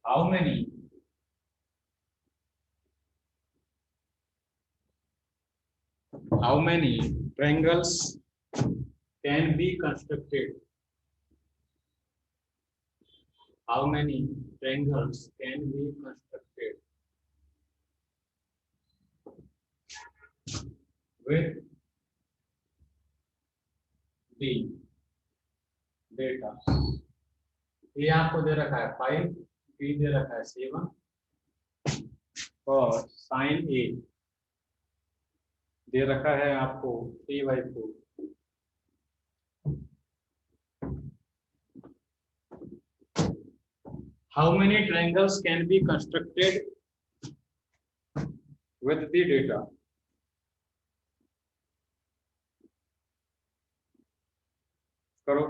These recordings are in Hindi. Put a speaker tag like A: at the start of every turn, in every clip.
A: How many triangles can be constructed? How many triangles can be constructed with the data? ये आपको दे रखा है 5, बी दे रखा है 7 और साइन ए दे रखा है आपको 3/4। How many triangles can be constructed with the data? करो।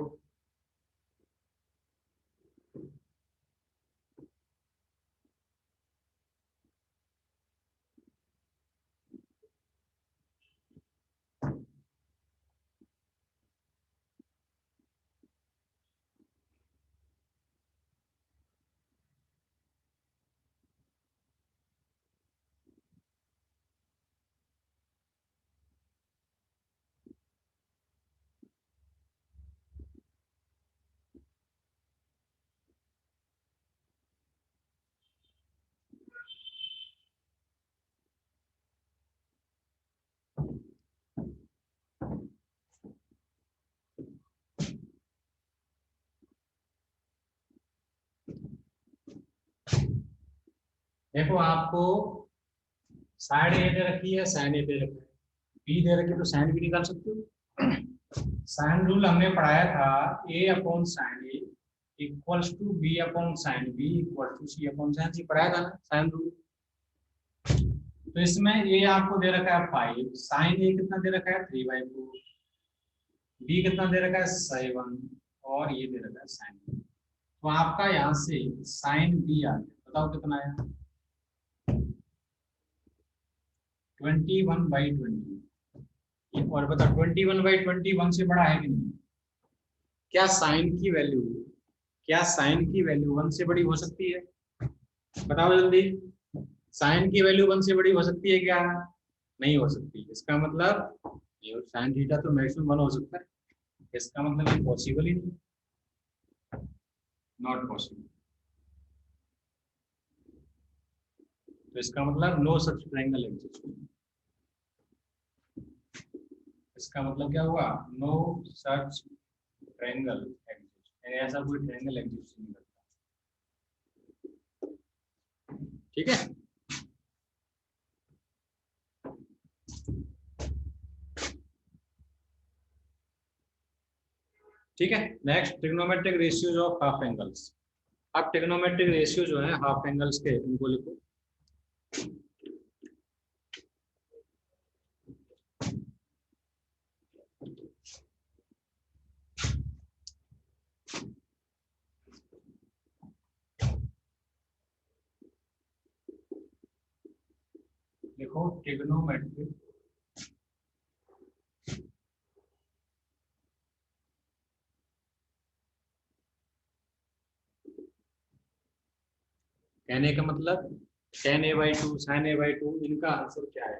A: देखो आपको साइड ए दे रखी है, साइन ए दे रखा है, बी दे रखी है तो साइन भी निकाल सकते हो। साइन रूल हमने पढ़ाया था a upon sine a equals to b upon sine b equal to c upon sine c, पढ़ाया था ना साइन रूल। तो इसमें ए आपको दे रखा है 5, साइन ए कितना दे रखा है 3/4, बी कितना दे रखा है 7 और ये दे रखा है साइन बी। तो आपका यहाँ से साइन बी आ गया, बताओ कितना आया 21/20। और बता 21/21 से बड़ा है कि नहीं? क्या साइन की वैल्यू 1 से बड़ी हो सकती है? बताओ जल्दी, साइन की वैल्यू 1 से बड़ी हो सकती है क्या? नहीं हो सकती। इसका मतलब ये साइन थीटा तो मैक्सिमम 1 हो सकता है, इसका मतलब ये पॉसिबल ही नहीं, नॉट पॉसिबल। तो इसका मतलब नो सच ट्रायंगल एग्जिस्ट। इसका मतलब क्या हुआ? नो सच ट्रायंगल एग्जिस्ट, यानी ऐसा कोई ट्रायंगल एग्जिस्ट नहीं करता। ठीक है, ठीक है। Next trigonometric ratios of half angles. अब ट्रिग्नोमेट्रिक रेशियो जो है हाफ एंगल्स के, उनको लिखो। लिखो ट्रिग्नोमेट्रिक कहने का मतलब tan a/2 sin a/2, इनका आंसर क्या है?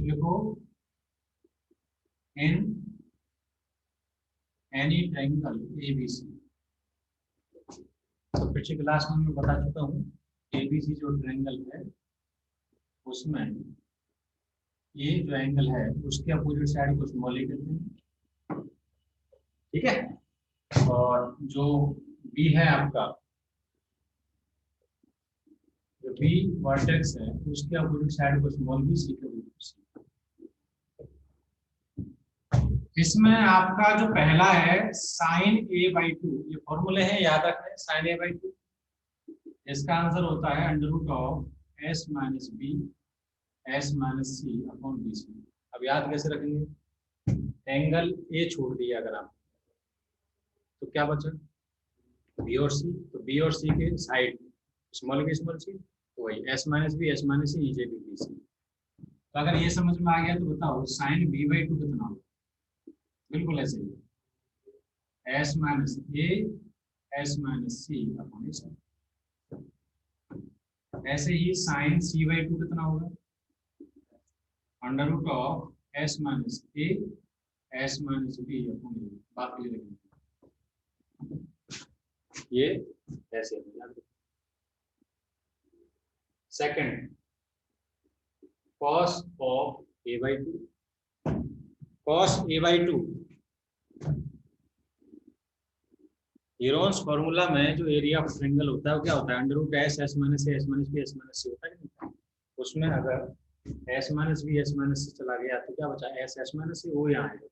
A: लिखो इन एनी ट्रायंगल ABC। तो पिछली क्लास में मैं बता चुका हूँ ABC जो ट्रायंगल है उसमें ये जो एंगल है उसके अपोजिट साइड को स्मॉल ए कहते हैं, ठीक है। और जो बी है आपका, जो बी वर्टेक्स है उसके अपोजिट साइड को स्मॉल बी, सी के अपोजिट सी। इसमें आपका जो पहला है साइन a/2, ये फॉर्मूले हैं याद रखना है। साइन a/2 इसका आंसर होता है √(s - b s - c upon BC। अब याद कैसे रखेंगे? एंगल ए छोड़ दिया अगर आप तो क्या बचा? बी और सी। तो बी और सी के side small B small C, तो वही s - b s - c नीचे भी BC। तो अगर ये समझ में आ गया तो बताओ साइन b/2 कितना होगा? बिल्कुल ऐसे ही। S minus A S minus c upon s. ऐसे ही साइन सी बाई टू कितना होगा, under root of s minus A S minus B upon a. बात क्लियर है? ये ऐसे है। Second, cos of a by 2, cos a by 2 Heron's formula में जो एरिया ऑफ ट्रायंगल होता है वो क्या होता है, under root s S minus A S minus B S minus c होता है नहीं? उसमें अगर s minus B S minus c चला गया तो क्या बचा, एस एस माइनस सी, वो यहाँ आएगा।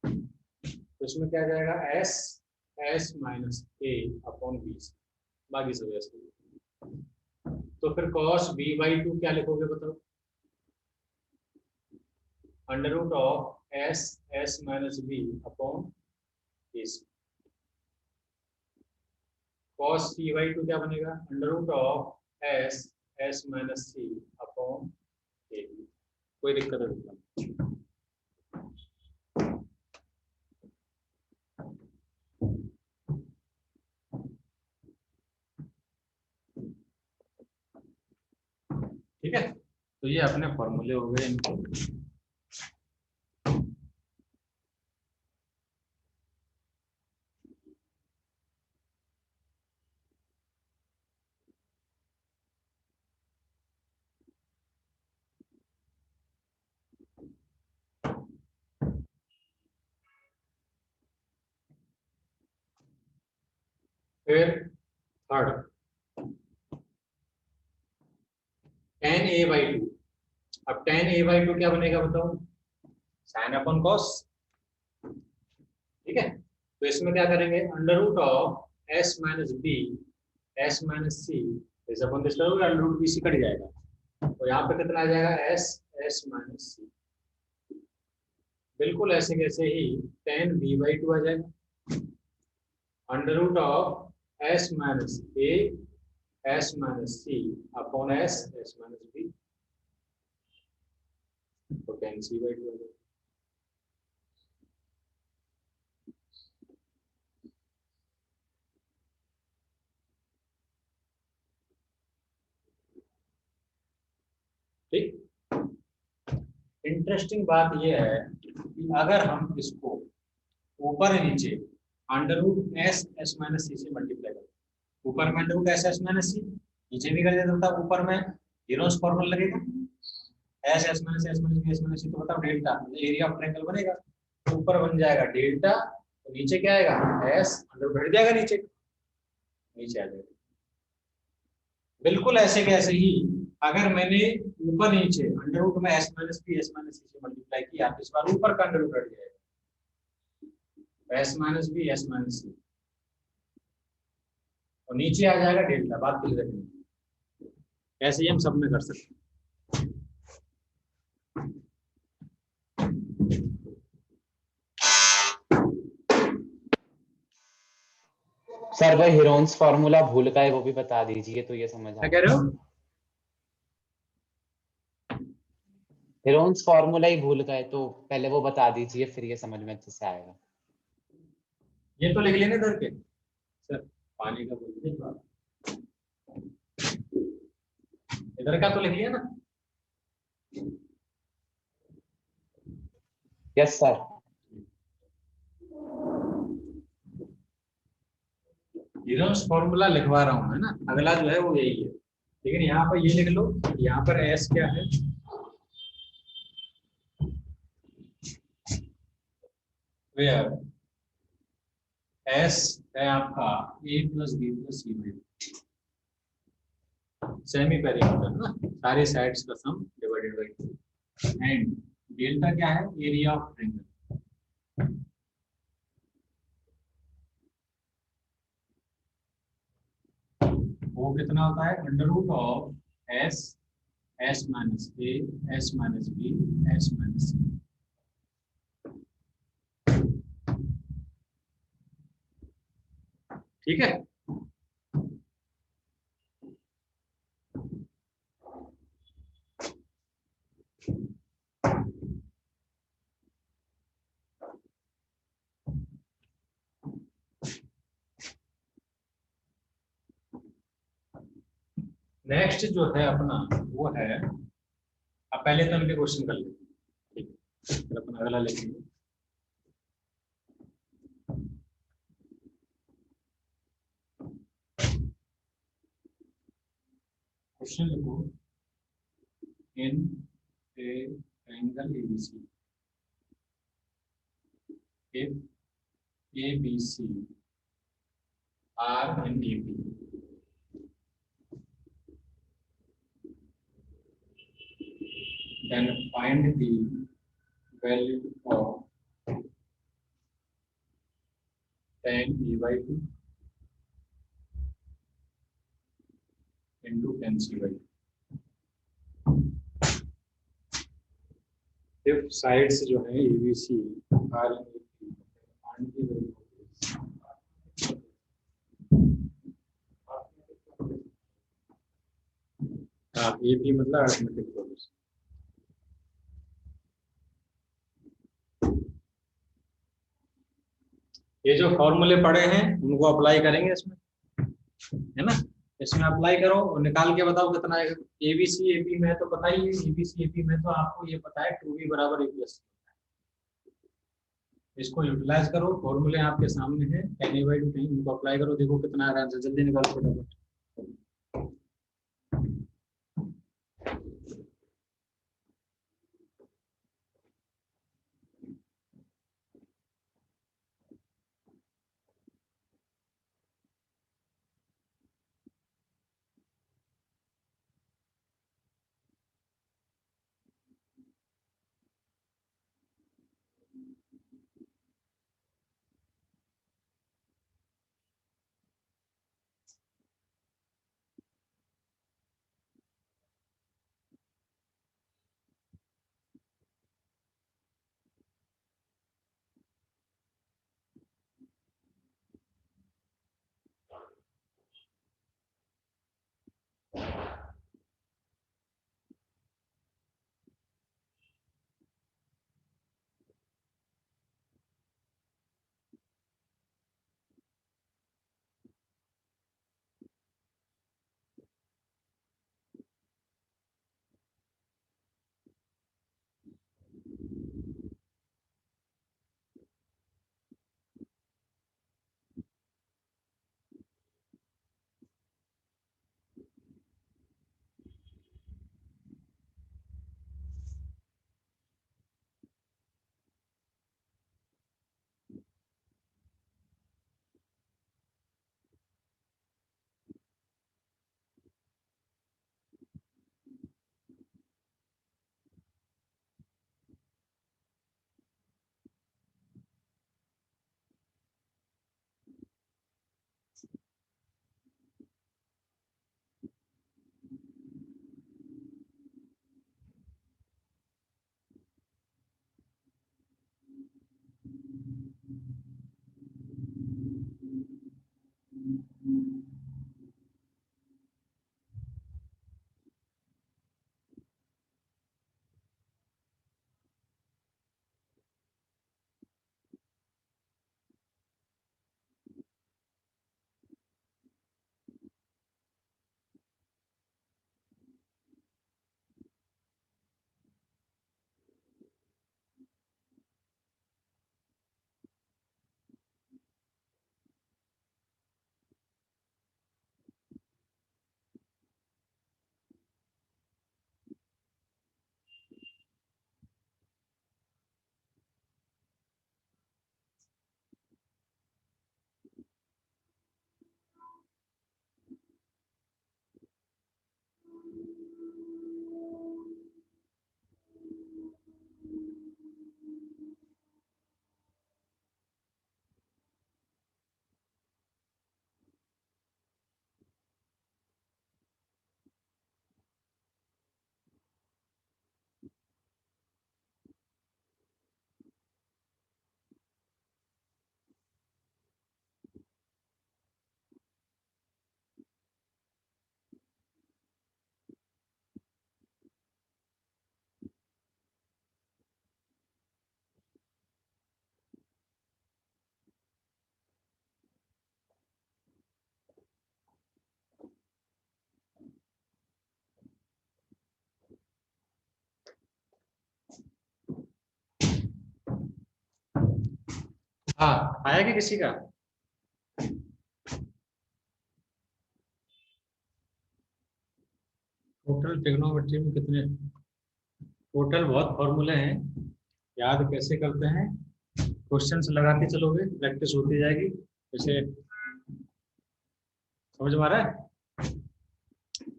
A: तो इसमें क्या जाएगा, एस एस माइनस ए अपॉन बी, बाकी सब ऐसे। तो फिर cos b बाई 2 क्या लिखोगे बताओ, under root of s S minus B upon b. cos c by 2 क्या बनेगा, under root of s S minus c upon a. कोई दिक्कत नहीं। ठीक है, तो ये अपने फॉर्मूले हो गए इनको। फिर थर्ड, tan a बाई 2। अब tan a बाई 2 क्या बनेगा बताओ, साइन अपन कॉस। ठीक है, तो इसमें क्या करेंगे, under root of s minus B S minus c is upon this करोगे, under root b c cut जाएगा, तो यहाँ पे कितना आ जाएगा, एस एस माइनस सी। बिल्कुल ऐसे कैसे ही tan b बाई 2 आ जाएगा, under root of s minus A S minus c upon S S minus b, तो tan c बाई 2 आ जाएगा। ठीक, इंटरेस्टिंग बात यह है कि अगर हम इसको ऊपर नीचे under root s S minus c से मल्टीप्लाई करें, ऊपर में under root s S minus c, नीचे भी कर देता था, ऊपर में हीरोस फॉर्मूला लगेगा s S minus s minus B S minus c, तो बताओ डेल्टा एरिया ऑफ ट्रायंगल बनेगा, तो ऊपर बन जाएगा डेल्टा, तो नीचे क्या आएगा, एस अंडर रूट हट जाएगा, नीचे नीचे आ जाएगा। बिल्कुल ऐसे कैसे ही अगर मैंने ऊपर नीचे अंडर रूट में s minus B S minus c से मल्टीप्लाई किया, तो इस बार ऊपर का अंडर रूट हट जाएगा, s minus B S minus c, और नीचे आ जाएगा डेल्टा। बात क्लियर रखनी, ऐसे ही हम सब में कर सकते हैं।
B: सर वो हीरोन्स फॉर्मूला भूल गए, वो भी बता दीजिए तो ये समझ
A: क्या
B: आ।
A: कह रहे हो,
B: हीरोन्स फॉर्मूला ही भूल गए तो पहले वो बता दीजिए, फिर ये समझ में अच्छे से आएगा।
A: ये तो लिख लेने इधर के सर, पानी का बोल इधर का तो लिख लिया ना।
B: Yes sir.
A: हीरोस फॉर्मूला लिखवा रहा हूँ है ना, अगला जो है वो यही है, लेकिन यहाँ पर ये लिख लो, यहाँ पर एस क्या है, वेयर एस है आपका a plus B plus c में सेमी पेरीमीटर ना, सारे साइड्स का sum divided by 2, and delta क्या है, एरिया ऑफ ट्रायंगल। वो कितना होता है, under root of s S minus A S minus B S minus c. ठीक है, नेक्स्ट जो है अपना वो है, अब पहले तो इनके क्वेश्चन कर लेते हैं, ठीक है, फिर अपन अगला लिखेंगे। क्वेश्चन लिखो, in a angle ABC, if ABC are in AB, then find the value of tan E by 2 into tan C by 2. If sides जो है ABC are in AB, find the value of AP मतलब अरिथमेटिक प्रोग्रेशन। ये जो फॉर्मूले पड़े हैं उनको अप्लाई करेंगे इसमें, है ना, इसमें अप्लाई करो और निकाल के बताओ कितना आएगा। एबीसी एपी में तो पता ही है, एबीसी एपी में तो आपको ये पता है 2b बराबर a प्लस, इसको यूटिलाइज करो, फॉर्मूले आपके सामने हैं, tan a by 2 कहीं उनको अप्लाई करो, देखो कितना आ रहा है आंसर, जल्दी निकालो फटाफट। हाँ आया कि किसी का? टोटल ट्रिग्नोमेट्री में कितने टोटल बहुत फॉर्मूले हैं, याद कैसे करते हैं? क्वेश्चंस लगाते चलोगे, प्रैक्टिस होती जाएगी। जैसे समझ में आ रहा है?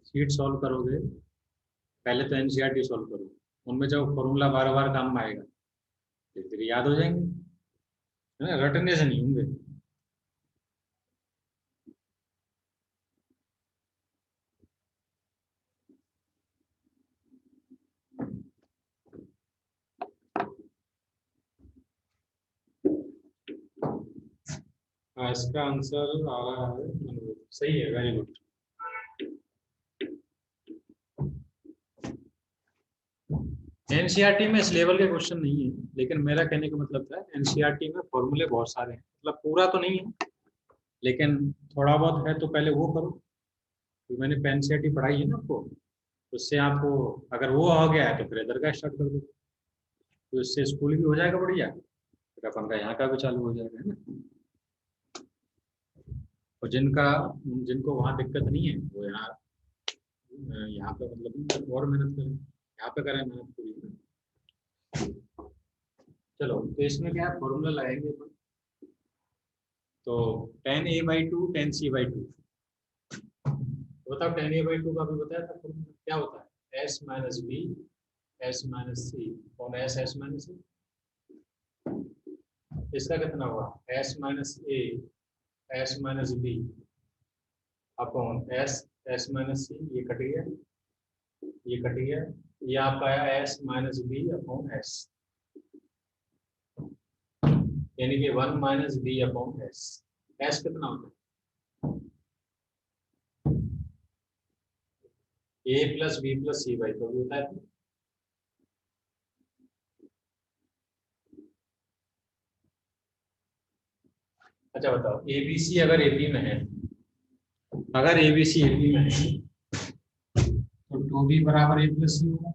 A: शीट सॉल्व करोगे, पहले तो एनसीईआरटी सॉल्व करो, उनमें जब फॉर्मूला बार बार काम में आएगा धीरे धीरे याद हो जाएंगे, है ना, रटने से नहीं होंगे। हाँ इसका आंसर आ रहा है, सही है, वेरी गुड। एनसीईआरटी में इस लेवल के क्वेश्चन नहीं है, लेकिन मेरा कहने का मतलब था एनसीईआरटी में फॉर्मूले बहुत सारे हैं, मतलब पूरा तो नहीं है लेकिन थोड़ा बहुत है, तो पहले वो करो। तो मैंने एनसीईआरटी पढ़ाई है ना आपको, उससे आपको अगर वो आ गया है तो फिर इधर का स्टार्ट कर दो, तो इससे स्कूल भी हो जाएगा बढ़िया, फिर अपन का यहाँ का भी चालू हो जाएगा, है ना। और जिनको वहाँ दिक्कत नहीं है वो यहाँ पे मतलब और मेहनत करें, यहाँ पे करें मेहनत पूरी। चलो तो इसमें क्या है, फॉर्मूला लगाएंगे अपन। तो tan a/2 tan c/2, बताओ tan a/2 का भी बताया था फॉर्मूला क्या होता है, s minus b s minus c और s माइनस सी। इसका कितना हुआ, s minus a s minus B upon s minus c, ये कट गया, ये कट गया, ये आपका आया s minus B upon S, यानी कि 1 minus B upon S. S कितना होता है, A plus B plus C by two भी होता है। अच्छा बताओ, ए बी सी अगर ए बी में है, अगर A B C A B में है तो 2b बराबर ए प्लस सी होगा,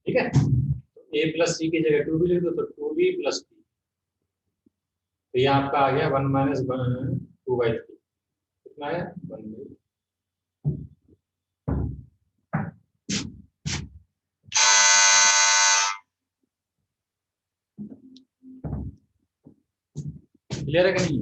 A: ठीक है। ए प्लस सी की जगह 2b लिख दो तो 2b प्लस बी, तो ये आपका आ गया 1 माइनस 2/3, कितना आया 1/3। क्लियर है कि नहीं?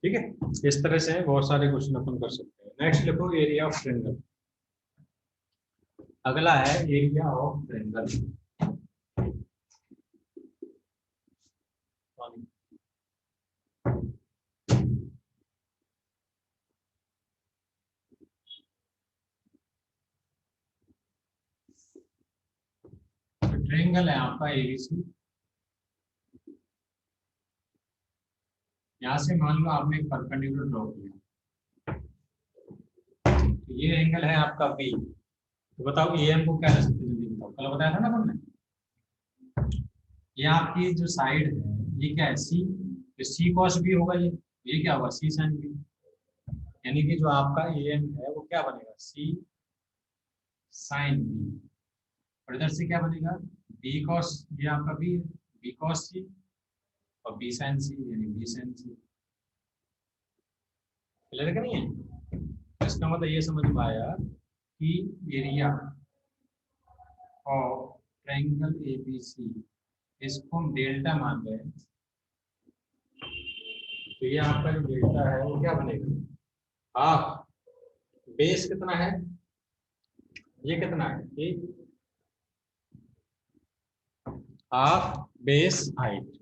A: ठीक है, इस तरह से बहुत सारे क्वेश्चन अपन कर सकते हैं। नेक्स्ट लिखो एरिया ऑफ ट्रायंगल। अगला है एरिया ऑफ ट्रायंगल। ट्रायंगल है आपका एबीसी, यहाँ से मान लो आपने एक परपेंडिकुलर ड्रॉ किया, तो ये एंगल है आपका बी, तो बताओ ए एम को क्या रख सकते हैं, जल्दी बताओ, कल बताया था ना हमने। ये आपकी जो साइड है ये क्या है, सी, तो सी कॉस बी होगा, ये क्या होगा, सी साइन बी, यानी कि जो आपका ए एम है वो क्या बनेगा, सी साइन बी, और इधर से क्या बनेगा, बी कॉस, ये आपका बी है, बी कॉस सी और बी साइन सी, यानी बी साइन सी। क्लियर है नहीं है? इसका मतलब ये समझ में आया कि एरिया ऑफ ट्रायंगल एबीसी, इसको हम डेल्टा मान रहे हैं, तो ये आपका जो डेल्टा है वो क्या बनेगा, हाफ बेस कितना है, ये कितना है, ये हाफ बेस हाइट,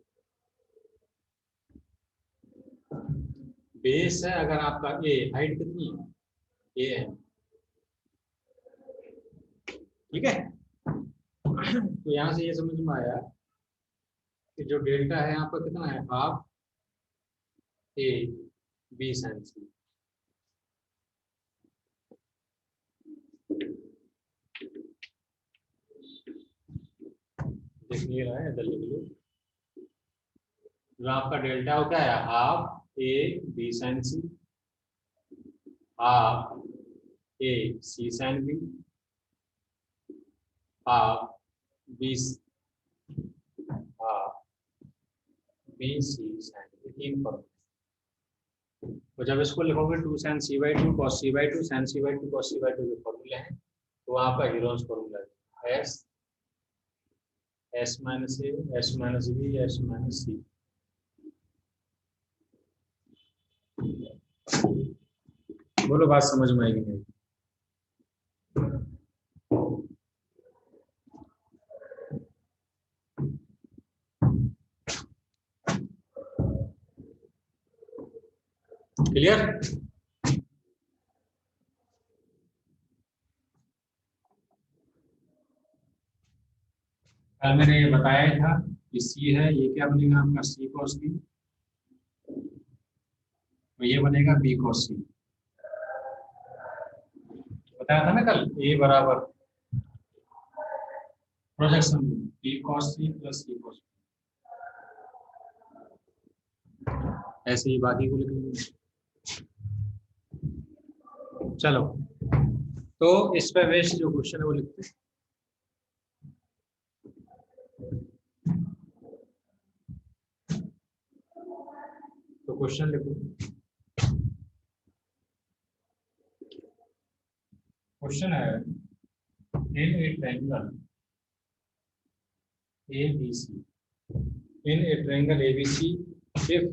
A: बेस है अगर आपका ए, हाइट कितनी है, ए है, ठीक है। तो यहाँ से ये समझ में आया कि जो डेल्टा है यहाँ पर कितना है, हाफ ए बी साइन सी। देख नहीं रहा है, इधर लिख लो। जो आपका डेल्टा हो क्या है, half A B sine C, half A C sine B, half B, half B C sine B, तीन फॉर्मूले। तो जब इसको लिखोगे 2 sine C by two cos C by two sine C by two cos C by two के फॉर्मूले हैं, तो आपका हीरोन्स फॉर्मूला है एस, एस माइनस ए, S minus B, S minus C. बोलो बात समझ में आएगी नहीं? क्लियर? कल मैंने ये बताया था कि सी है, ये क्या बनेगा आपका सी कॉस बी, तो ये बनेगा बी कॉस सी। बताया था ना कल, ए बराबर projection B cos C plus C cos, ऐसे ही बाकी को लिख लेंगे। चलो, तो इस पे बेस्ड जो क्वेश्चन है वो लिखते हैं। तो क्वेश्चन लिखो। क्वेश्चन है in a triangle ABC, in a triangle ABC, if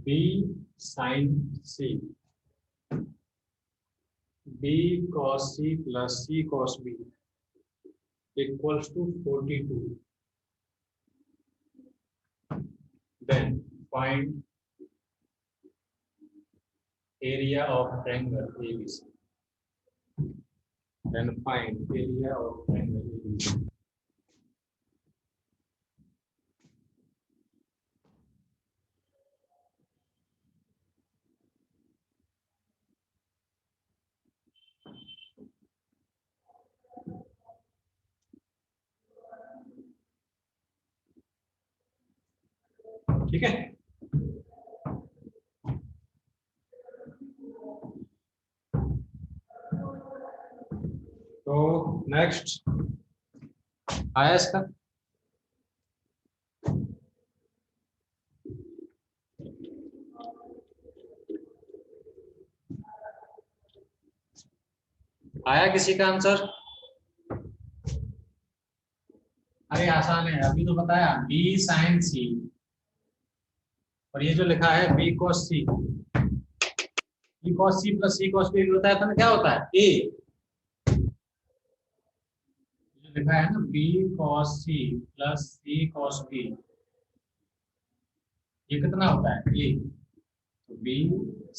A: B sin C, B cos C plus C cos B equals to 42, then find area of triangle ABC. Then find area of triangle ABC. ठीक है? तो नेक्स्ट आया इसका, आया किसी का आंसर? अरे आसान है, अभी तो बताया बी साइन सी, और ये जो लिखा है बी कॉस सी, B cos C plus C cos B होता है तो क्या होता है ए, जो लिखा है ना B cos C plus C cos B, ये कितना होता है ए, तो बी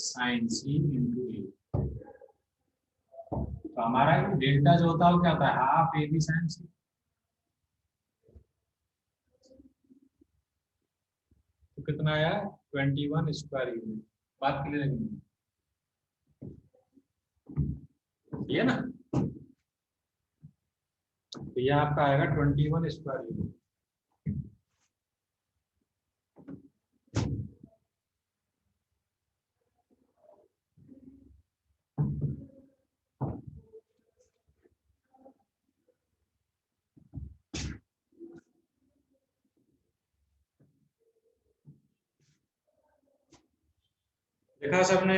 A: साइन सी इंटू ए। तो हमारा डेल्टा जो होता है वो क्या होता है, हाफ ए बी साइन सी। तो कितना आया 21 स्क्वायर यूनिट। बात क्लियर है ये ना? तो ये आपका आएगा 21 स्क्वायर यूनिट। देखा सबने?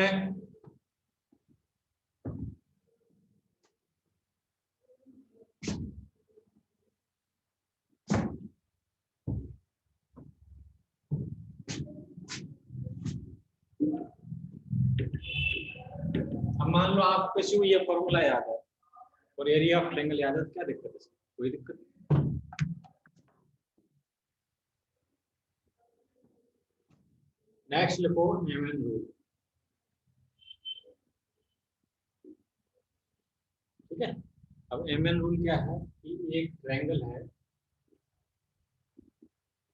A: अब मान लो आप किसी को ये फॉर्मूला याद है और एरिया ऑफ ट्रायंगल याद है, तो क्या दिक्कत है? कोई दिक्कत नहीं। नेक्स्ट लिखो न्यूमैन रूल। ठीक है? अब MN रूल क्या है कि एक ट्रायंगल है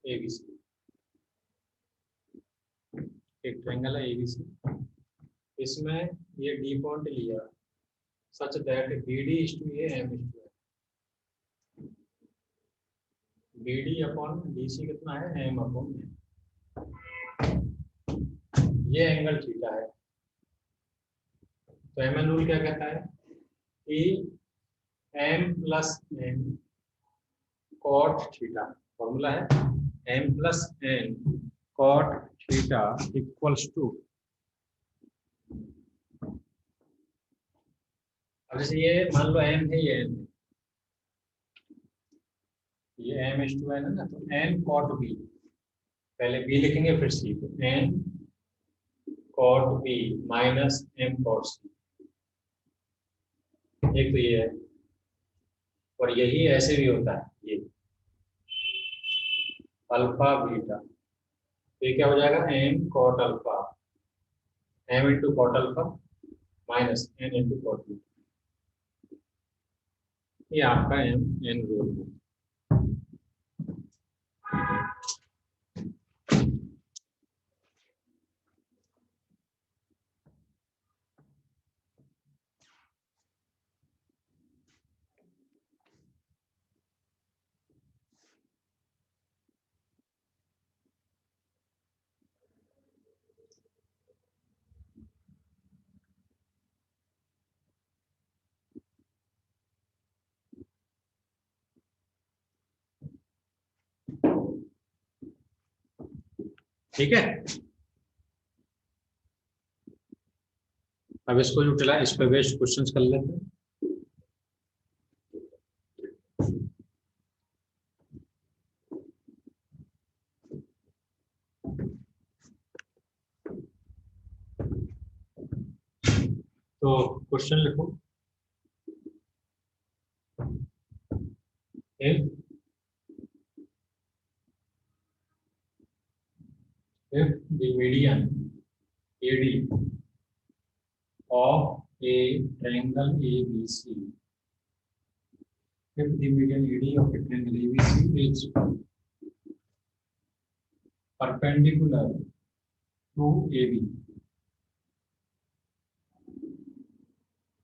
A: ABC, एक ट्रायंगल है ABC, इसमें ये D पॉइंट लिया such that BD is to A, M is to N, BD upon DC कितना है, M अपॉन N, ये एंगल थीटा है। तो MN रूल क्या कहता है कि M plus N cot theta, formula है M plus N cot theta equals to, अब जैसे ये मान लो M है, ये M है, ये M is to N है ना, तो N कॉट B, पहले B लिखेंगे फिर C, तो N cot B minus M cot C, एक तो ये है, और यही ऐसे भी होता है, ये अल्फा बीटा, तो ये क्या हो जाएगा M cot alpha, M into cot alpha minus N into cot beta, ये आपका MN रूल है। ठीक है, अब इसको जो चला इस पे बेस्ड क्वेश्चंस कर लेते हैं। तो क्वेश्चन लिखो, if the median AD of a triangle ABC, if the median AD of a triangle ABC is perpendicular to AB,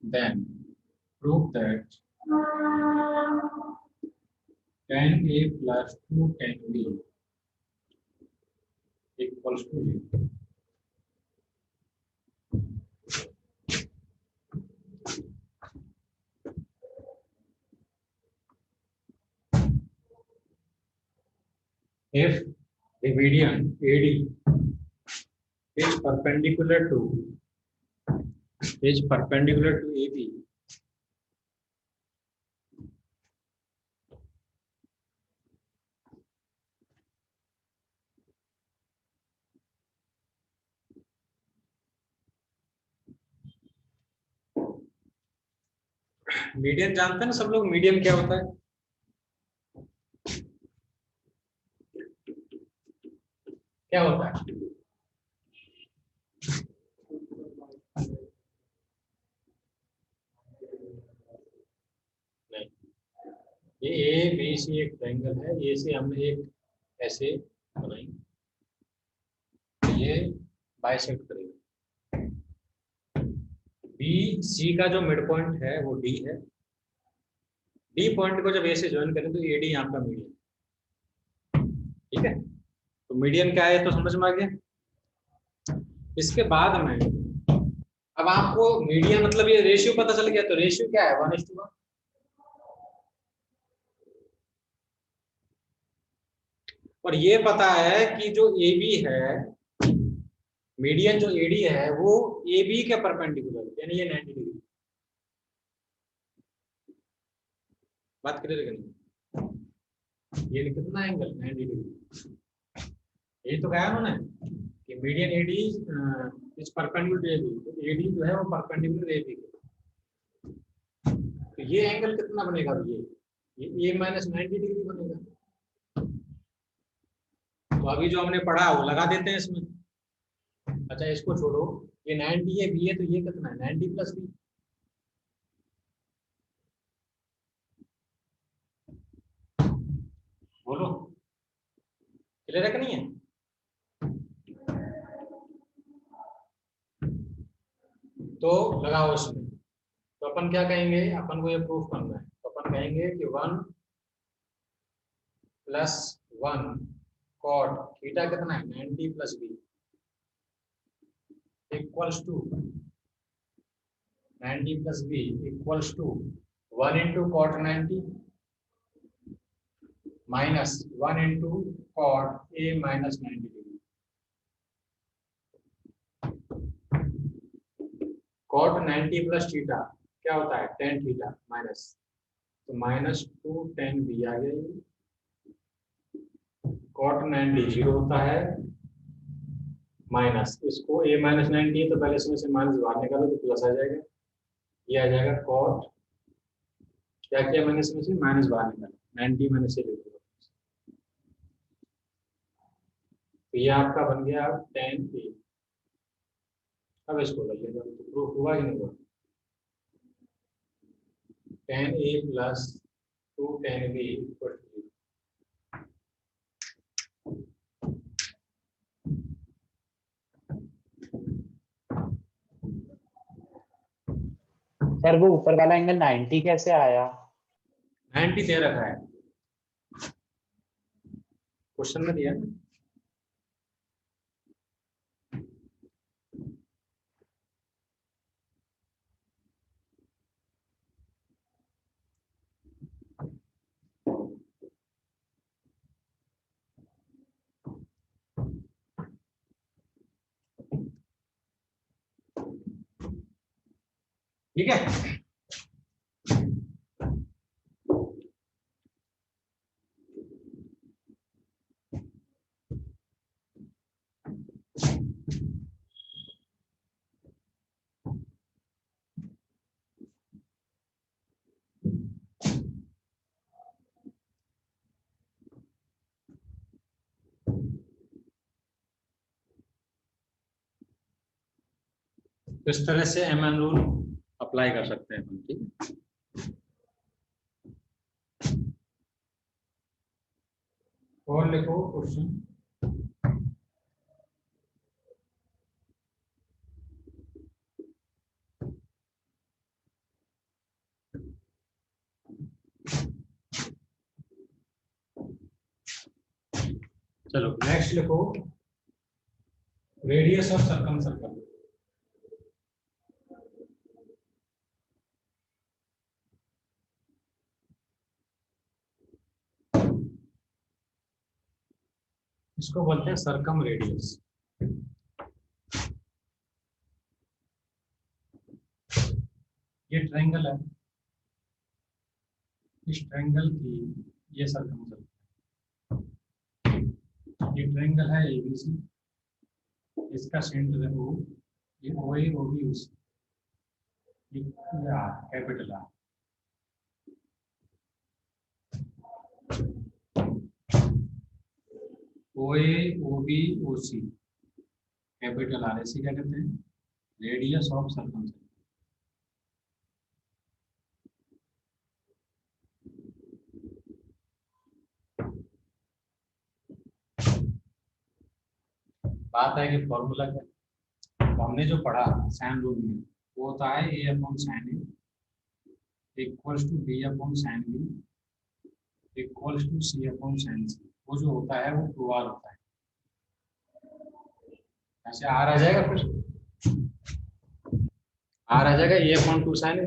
A: then prove that tan A plus 2 tan B equals to 0. If the median AD is perpendicular to AB, median जानते हैं ना सब लोग, मीडियन क्या होता है, क्या होता है, नहीं, ये ABC एक ट्रायंगल है, ये से हमने एक ऐसे बनाई, ये बाइसेक्ट करेगा, BC का जो मिड पॉइंट है वो D है, D पॉइंट को जब A से ज्वाइन करें तो AD यहाँ का मीडियन, ठीक है, तो मीडियन क्या है तो समझ में आ गया। इसके बाद में अब आपको मीडियन मतलब ये रेशियो पता चल गया, तो रेशियो क्या है 1:1, और ये पता है कि जो AB है, मीडियन जो AD है वो AB के परपेंडिकुलर, यानी ये 90 डिग्री, बात क्लियर है नहीं, ये कितना एंगल 90 डिग्री, यही तो कहा उन्होंने कि median AD is perpendicular to AB, तो AD जो है वो परपेंडिकुलर AB के, तो ये एंगल कितना बनेगा, ये A माइनस 90 डिग्री बनेगा। तो अभी जो हमने पढ़ा वो लगा देते हैं इसमें। अच्छा इसको छोड़ो, ये 90 है, B है, तो ये कितना है 90 प्लस B, बोलो, क्लियर है कि नहीं है? तो लगाओ इसमें। तो अपन क्या कहेंगे, अपन को ये प्रूफ करना है, तो अपन कहेंगे कि 1 + 1 cot थीटा कितना है 90 + b equals to 90 + b equals to 1 × cot 90 minus 1 × cot a - 90 degree. cot 90 + theta क्या होता है tan थीटा माइनस, तो -2 tan b आ गया। cot 90 0 होता है माइनस, इसको a - 90 है तो पहले इसमें से माइनस बाहर निकालो तो प्लस आ जाएगा, ये आ जाएगा cot, क्या किया मैंने इसमें से माइनस बाहर निकाला 90 मैंने से ले लिया, तो ये आपका बन गया अब tan a। अब इसको कर लेगा तो प्रूफ हुआ कि नहीं हुआ, tan a + 2 tan b = 0।
B: Sir वो ऊपर वाला एंगल 90 कैसे आया?
A: 90 दे रखा है, क्वेश्चन में दिया ना। ठीक है, तो इस तरह से एमएन रूल अप्लाई कर सकते हैं हम। ठीक है, और लिखो क्वेश्चन। चलो नेक्स्ट लिखो, रेडियस ऑफ सर्कम सर्कल। इसको बोलते हैं सर्कम रेडियस। ये ट्रायंगल है, इस ट्रायंगल की ये सर्कम सर्कल, ये ट्रायंगल है एबीसी, इसका सेंटर है ओ, ये ओ ए ओ बी उस कैपिटल आर। ओ ए ओ बी ओ सी कैपिटल आर, इसे क्या कहते हैं रेडियस ऑफ सर्कम सर्कल। बात है कि फॉर्मूला क्या, तो हमने जो पढ़ा साइन रूल में वो होता है a/sin a equals to b/sin b equals to c/sin c। वो जो होता है वो 2r होता है, ऐसे r आ जाएगा, फिर r आ जाएगा a/2sin a।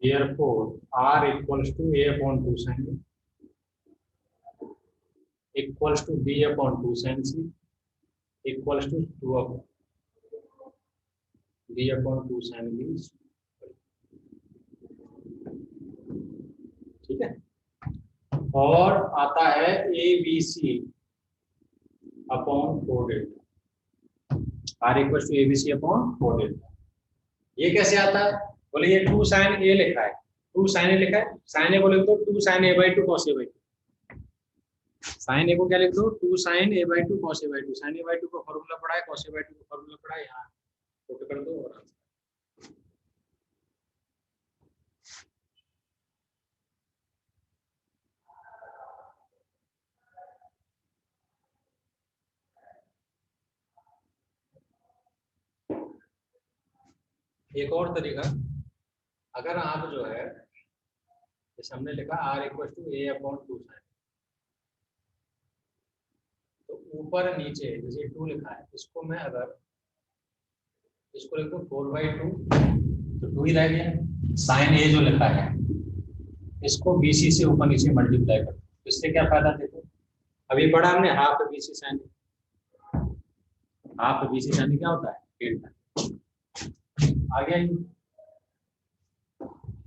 A: Therefore r equals to a/2sin a equals to b/2sin c equals to 2 of b/2sin b। ठीक है, और आता है ABC upon 4 delta, r equals to ABC upon 4 delta. ये कैसे आता है, बोले ये 2 sin a लिखा है, 2 sin a लिखा है, sin a को लिख दो 2 sin a/2 cos a/2, sin a को क्या लिख दो 2 sin a/2 cos a/2, sin a/2 का फॉर्मूला पढ़ा है, cos a/2 का फॉर्मूला पढ़ा है यहाँ, पुट कर दो और आंसर। एक और तरीका, अगर आप जो है जैसे हमने लिखा r equal to a upon 2 sine, तो ऊपर नीचे जैसे 2 लिखा है, इसको मैं अगर इसको लिख दूं 4/2 तो 2 ही रह गया। साइन a जो लिखा है इसको BC से ऊपर नीचे मल्टीप्लाई कर दो, इससे क्या फायदा देखो। अभी पढ़ा हमने half BC sine, half BC sine क्या होता है, डेल्टा। आ गया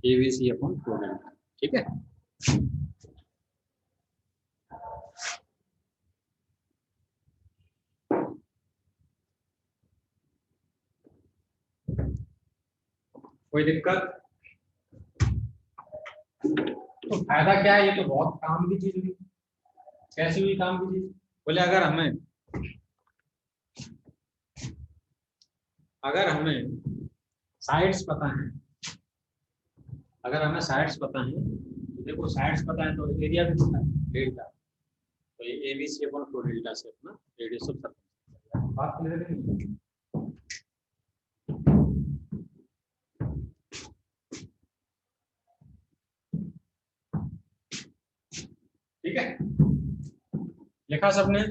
A: ABC अपॉन 4 डेल्टा, ठीक है। कोई दिक्कत? तो फायदा क्या है, ये तो बहुत काम की चीज हुई। कैसी हुई काम की चीज? बोले अगर हमें साइड्स पता है, अगर हमें साइड्स पता है तो देखो साइड्स पता है तो एरिया भी पता है डेल्टा, तो ये ABC अपॉन 4 डेल्टा से अपना रेडियस ऑफ सर्कल। बात क्लियर है? ठीक है, लिखा सबने?